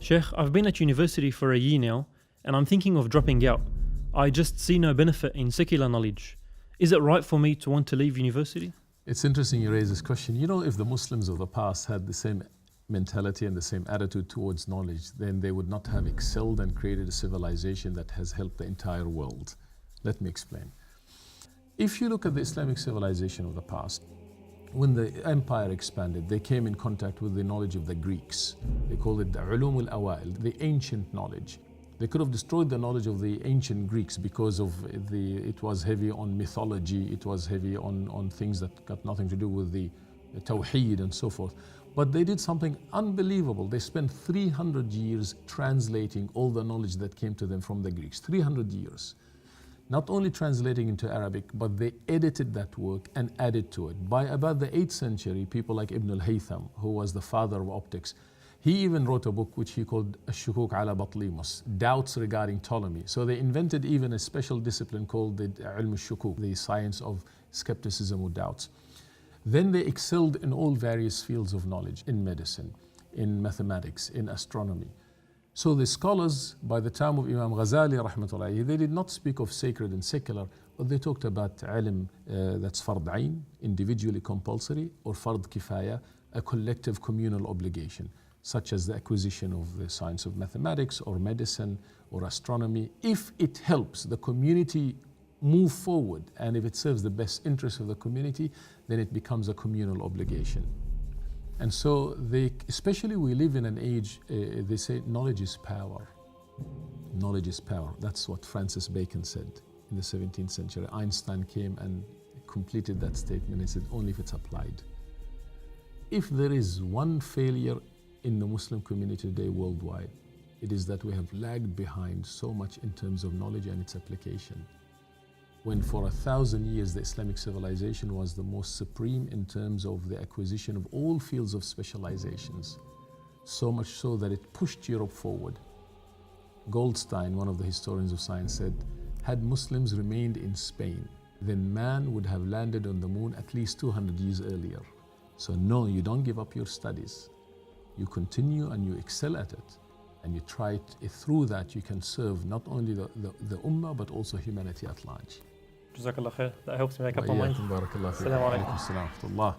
Sheikh, I've been at university for a year now and I'm thinking of dropping out. I just see no benefit in secular knowledge. Is it right for me to want to leave university? It's interesting you raise this question. You know, if the Muslims of the past had the same mentality and the same attitude towards knowledge, then they would not have excelled and created a civilization that has helped the entire world. Let me explain. If you look at the Islamic civilization of the past, when the empire expanded, they came in contact with the knowledge of the Greeks. They called it the ulum al-awail, the ancient knowledge. They could have destroyed the knowledge of the ancient Greeks because of it was heavy on mythology, it was heavy on things that got nothing to do with the tawheed and so forth. But they did something unbelievable. They spent 300 years translating all the knowledge that came to them from the Greeks, 300 years. Not only translating into Arabic, but they edited that work and added to it. By about the 8th century, people like Ibn al-Haytham, who was the father of optics, he even wrote a book which he called Ash-Shukuk ala Batlimus, Doubts Regarding Ptolemy. So they invented even a special discipline called the Ilm al-Shukuk, the science of skepticism or doubts. Then they excelled in all various fields of knowledge, in medicine, in mathematics, in astronomy. So the scholars, by the time of Imam Ghazali, rahmatullahi, they did not speak of sacred and secular, but they talked about ilm that's fard ayn, individually compulsory, or fard kifaya, a collective communal obligation, such as the acquisition of the science of mathematics or medicine or astronomy. If it helps the community move forward and if it serves the best interest of the community, then it becomes a communal obligation. And so especially we live in an age, they say knowledge is power. Knowledge is power. That's what Francis Bacon said in the 17th century. Einstein came and completed that statement and said, only if it's applied. If there is one failure in the Muslim community today worldwide, it is that we have lagged behind so much in terms of knowledge and its application. When for 1,000 years the Islamic civilization was the most supreme in terms of the acquisition of all fields of specializations, so much so that it pushed Europe forward. Goldstein, one of the historians of science, said, had Muslims remained in Spain, then man would have landed on the moon at least 200 years earlier. So no, you don't give up your studies. You continue and you excel at it. And you try it, through that you can serve not only the ummah but also humanity at large. Jazakallah khair. That helps me make up my mind. Barakallah. Assalamu alaikum. Assalamu alaikum.